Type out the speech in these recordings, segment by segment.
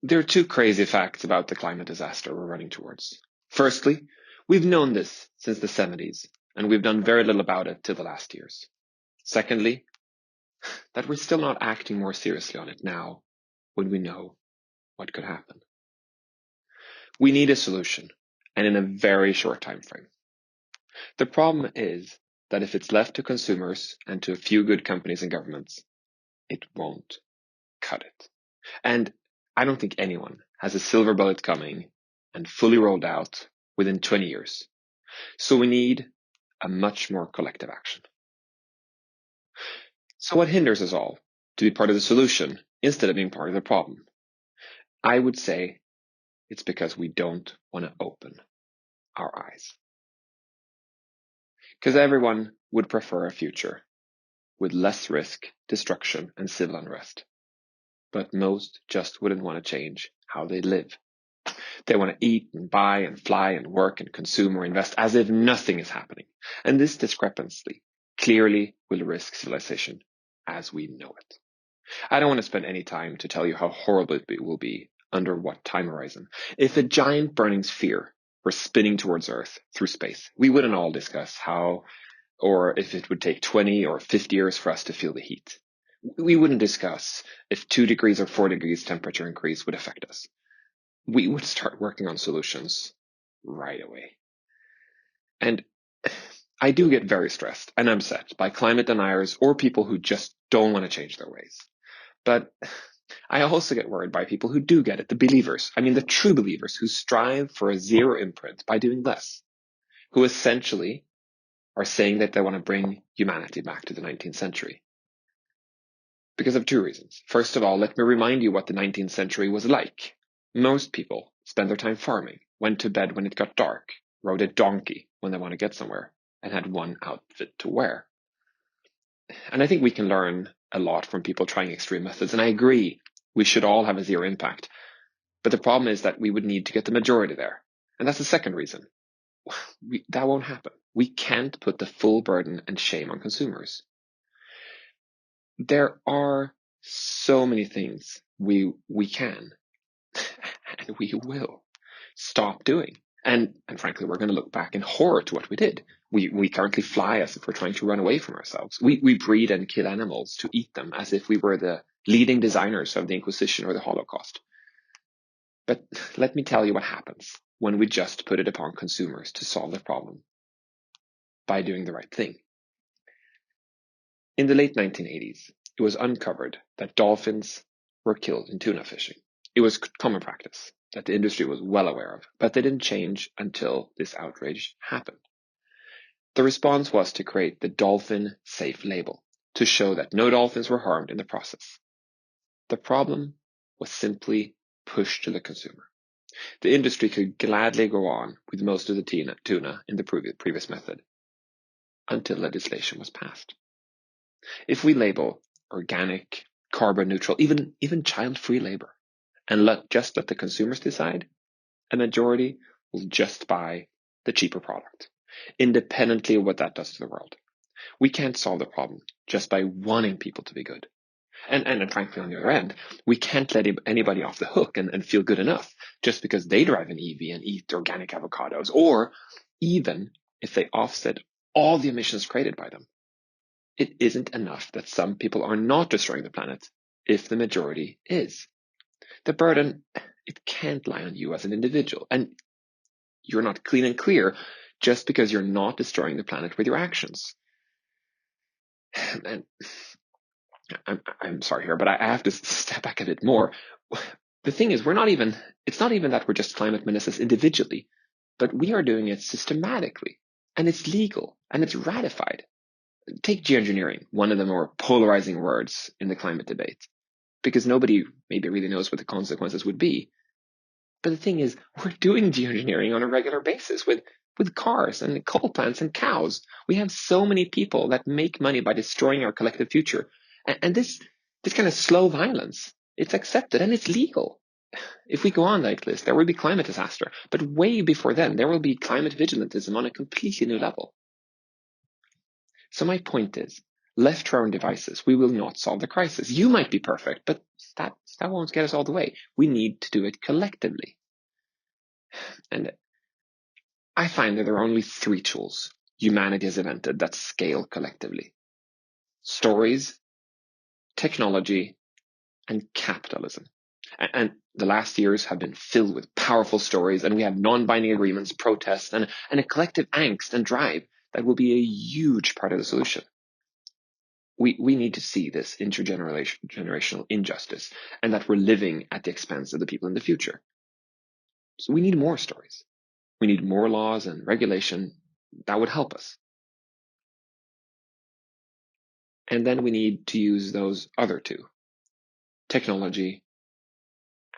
There are two crazy facts about the climate disaster we're running towards. Firstly, we've known this since the 70s, and we've done very little about it till the last years. Secondly, that we're still not acting more seriously on it now when we know what could happen. We need a solution, and in a very short time frame. The problem is that if it's left to consumers and to a few good companies and governments, it won't cut it. And I don't think anyone has a silver bullet coming and fully rolled out within 20 years. So we need a much more collective action. So what hinders us all to be part of the solution instead of being part of the problem? I would say it's because we don't want to open our eyes. Because everyone would prefer a future with less risk, destruction, and civil unrest. But most just wouldn't want to change how they live. They want to eat and buy and fly and work and consume or invest as if nothing is happening. And this discrepancy clearly will risk civilization as we know it. I don't want to spend any time to tell you how horrible it will be under what time horizon. If a giant burning sphere were spinning towards Earth through space, we wouldn't all discuss how or if it would take 20 or 50 years for us to feel the heat. We wouldn't discuss if 2 degrees or 4 degrees temperature increase would affect us. We would start working on solutions right away. And I do get very stressed and upset by climate deniers or people who just don't want to change their ways. But I also get worried by people who do get it, the believers. I mean, the true believers who strive for a zero imprint by doing less, who essentially are saying that they want to bring humanity back to the 19th century. Because of two reasons. First of all, let me remind you what the 19th century was like. Most people spent their time farming, went to bed when it got dark, rode a donkey when they want to get somewhere, and had one outfit to wear. And I think we can learn a lot from people trying extreme methods. And I agree, we should all have a zero impact. But the problem is that we would need to get the majority there. And that's the second reason. That won't happen. We can't put the full burden and shame on consumers. There are so many things we can and we will stop doing. And frankly, we're going to look back in horror to what we did. We currently fly as if we're trying to run away from ourselves. We breed and kill animals to eat them as if we were the leading designers of the Inquisition or the Holocaust. But let me tell you what happens when we just put it upon consumers to solve the problem by doing the right thing. In the late 1980s, it was uncovered that dolphins were killed in tuna fishing. It was common practice that the industry was well aware of, but they didn't change until this outrage happened. The response was to create the dolphin safe label to show that no dolphins were harmed in the process. The problem was simply pushed to the consumer. The industry could gladly go on with most of the tuna in the previous method until legislation was passed. If we label organic, carbon neutral, even child-free labor, and let the consumers decide, a majority will just buy the cheaper product, independently of what that does to the world. We can't solve the problem just by wanting people to be good. And frankly, on the other end, we can't let anybody off the hook and feel good enough just because they drive an EV and eat organic avocados, or even if they offset all the emissions created by them. It isn't enough that some people are not destroying the planet if the majority is. The burden, it can't lie on you as an individual, and you're not clean and clear just because you're not destroying the planet with your actions. And I'm sorry here, but I have to step back a bit more. The thing is, it's not even that we're just climate menaces individually, but we are doing it systematically, and it's legal, and it's ratified. Take geoengineering, one of the more polarizing words in the climate debate, because nobody maybe really knows what the consequences would be. But the thing is, we're doing geoengineering on a regular basis with cars and coal plants and cows. We have so many people that make money by destroying our collective future. And this kind of slow violence, it's accepted and it's legal. If we go on like this, there will be climate disaster. But way before then, there will be climate vigilantism on a completely new level. So my point is, Left to our own devices, we will not solve the crisis. You might be perfect, but that won't get us all the way. We need to do it collectively. And I find that there are only 3 tools humanity has invented that scale collectively: stories, technology, and capitalism. And the last years have been filled with powerful stories, and we have non-binding agreements, protests, and a collective angst and drive that will be a huge part of the solution. We need to see this intergenerational injustice, and that we're living at the expense of the people in the future. So we need more stories. We need more laws and regulation that would help us. And then we need to use those other 2, technology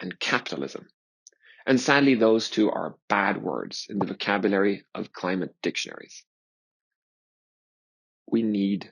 and capitalism. And sadly, those 2 are bad words in the vocabulary of climate dictionaries. We need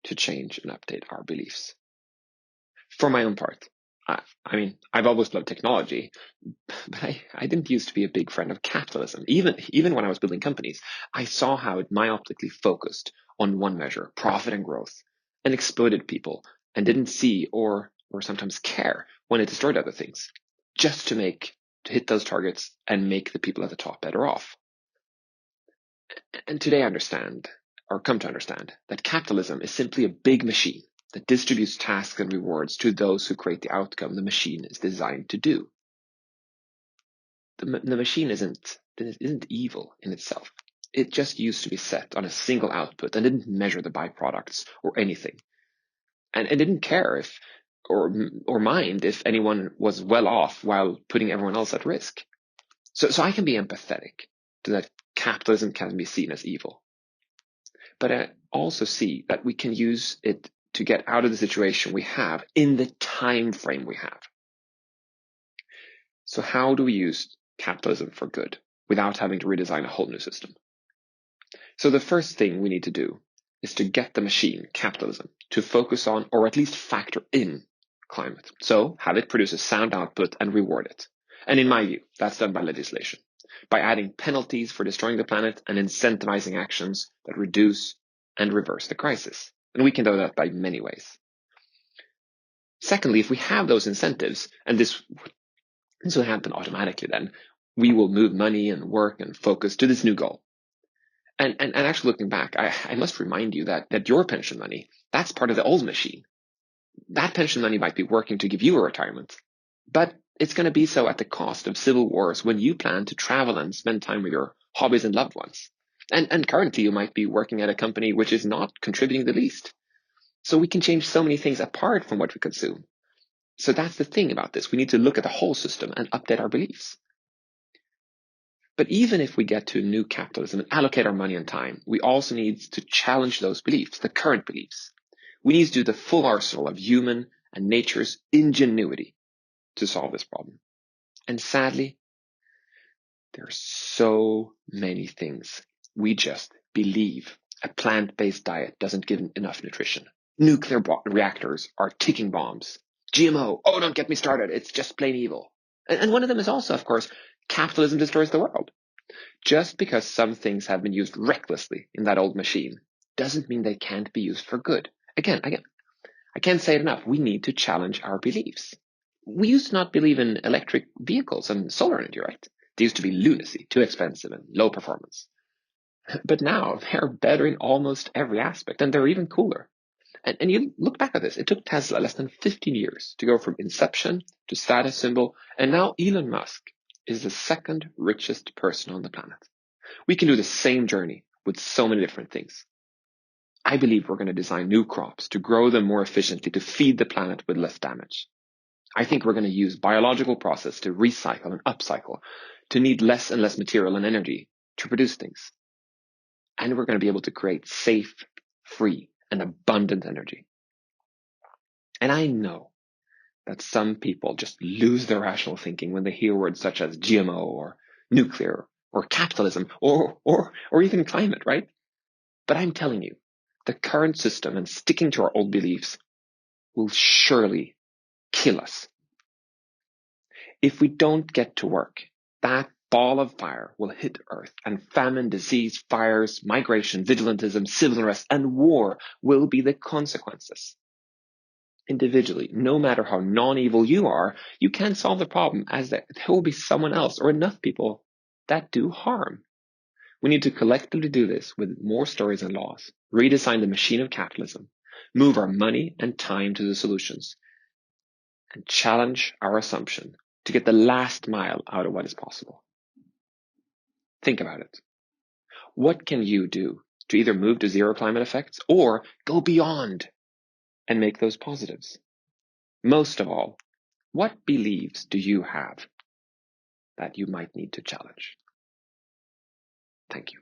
to change and update our beliefs. For my own part, I mean, I've always loved technology, but I didn't used to be a big friend of capitalism. Even when I was building companies, I saw how it myopically focused on one measure, profit and growth, and exploited people, and didn't see or sometimes care when it destroyed other things, just to hit those targets and make the people at the top better off. And today I understand, or come to understand, that capitalism is simply a big machine that distributes tasks and rewards to those who create the outcome the machine is designed to do. The machine isn't evil in itself. It just used to be set on a single output and didn't measure the byproducts or anything. And it didn't care if or mind if anyone was well off while putting everyone else at risk. So I can be empathetic to that capitalism can be seen as evil. But I also see that we can use it to get out of the situation we have in the time frame we have. So how do we use capitalism for good without having to redesign a whole new system? So the first thing we need to do is to get the machine, capitalism, to focus on or at least factor in climate. So have it produce a sound output and reward it. And in my view, that's done by legislation, by adding penalties for destroying the planet and incentivizing actions that reduce and reverse the crisis. And we can do that by many ways. Secondly, if we have those incentives, and this will happen automatically, then we will move money and work and focus to this new goal. And actually looking back, I must remind you that your pension money, that's part of the old machine. That pension money might be working to give you a retirement, but it's going to be so at the cost of civil wars when you plan to travel and spend time with your hobbies and loved ones. And currently you might be working at a company which is not contributing the least. So we can change so many things apart from what we consume. So that's the thing about this. We need to look at the whole system and update our beliefs. But even if we get to new capitalism and allocate our money and time, we also need to challenge those beliefs, the current beliefs. We need to do the full arsenal of human and nature's ingenuity to solve this problem. And sadly, there are so many things we just believe. A plant-based diet doesn't give enough nutrition. Nuclear reactors are ticking bombs. GMO, oh, don't get me started. It's just plain evil. And one of them is also, of course, capitalism destroys the world. Just because some things have been used recklessly in that old machine doesn't mean they can't be used for good. Again, I can't say it enough. We need to challenge our beliefs. We used to not believe in electric vehicles and solar energy, right? They used to be lunacy, too expensive and low performance. But now they're better in almost every aspect, and they're even cooler. And you look back at this, it took Tesla less than 15 years to go from inception to status symbol, and now Elon Musk is the second richest person on the planet. We can do the same journey with so many different things. I believe we're going to design new crops to grow them more efficiently, to feed the planet with less damage. I think we're going to use biological process to recycle and upcycle, to need less and less material and energy to produce things. And we're going to be able to create safe, free, and abundant energy. And I know that some people just lose their rational thinking when they hear words such as GMO or nuclear or capitalism or even climate, right? But I'm telling you, the current system and sticking to our old beliefs will surely kill us. If we don't get to work, that ball of fire will hit Earth, and famine, disease, fires, migration, vigilantism, civil unrest, and war will be the consequences. Individually, no matter how non-evil you are, you can't solve the problem, as there will be someone else or enough people that do harm. We need to collectively do this with more stories and laws, redesign the machine of capitalism, move our money and time to the solutions, and challenge our assumption to get the last mile out of what is possible. Think about it. What can you do to either move to zero climate effects or go beyond and make those positives? Most of all, what beliefs do you have that you might need to challenge? Thank you.